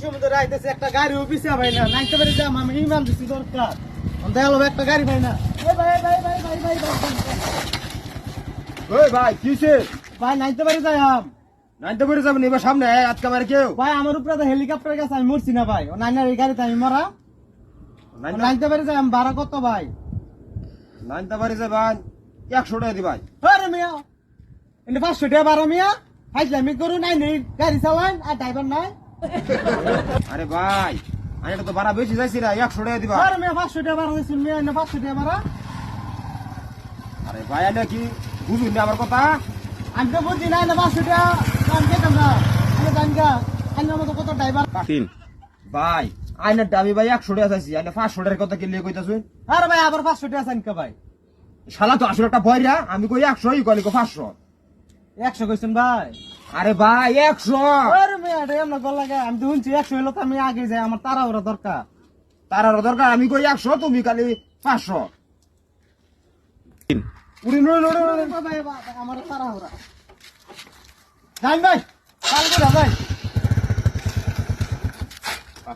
সময় ধরে আইতেছে একটা গাড়ি অফিসে ভাই না নাইতে পারি যাম আমি ইমাম দিছি দরকার দেখালো একটা গাড়ি ভাই না ওই ভাই কিসে ভাই নাইতে পারি যাই নাইতে পারে যাবেন এবার সামনে আজকে আমার কেউ ভাই আমার উপরে তো হেলিকপ্টার গেছে আমি মরছি না ভাই ও নাইনার এই গাড়িতে আমি মরা নাইতে পারি যাই আমি ভাড়া কত ভাই নাইতে পারে যাবেন 100 টাকা দি ভাই আরে মিয়া এনে 500 টাকা ভাড়া মিয়া হাইজলামি করু নাই নেই গাড়ি চালান আর ড্রাইভার নাই আরে ভাই আমি এটা তো ভাড়া বেশি যাইছি না 100 টাকা দিবা আরে মিয়া 500 টাকা ভাড়া দিছেন মিয়া এনে 500 টাকা ভাড়া আরে ভাই এটা কি বুঝুন না আমার কথা আমি তো বুঝি না এনে 500 টাকা আমি কেতাম না আমি জানগা আইনের মতো কত ড্রাইভার ভাই আইনের দাবি ভাই 100 টাকা চাইছি আইনে 500 টাকার কথা কি লিয়ে কইতাছুন আরে ভাই আবার 500 টাকা চাইন কা ভাই শালা তো আসলে একটা বইরা আমি কই 100 ই কইলি 500 100 কইছেন ভাই আরে ভাই 100 আরে মিয়া এটা এমন গল লাগে আমি তো শুনছি 100 হলো তো আমি আগে যাই আমার তাড়াহুড়া দরকার তার দরকার আমি কই 100 তুমি খালি 500 উড়ি নড়ে ভাই আমার তাড়াহুড়া যাই ভাই কাল করে ভাই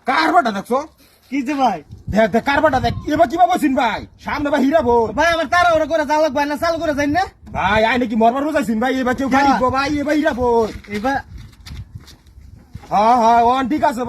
কারবাটা দেখছো কি যে ভাই দেখ দেখ কারবাটা দেখ এবার কিবা বসিন ভাই সামনে ভাই হীরাবো ভাই আমার তাড়াহুড়া করে চালক ভাই না চালু করে যাই না ভাই আই নাকি মরবার বুঝাইছিন ভাই এবার কেউ গাড়ি ভাই এবার হীরাবো এবার হ্যাঁ হ্যাঁ ঠিক আছে ভাই।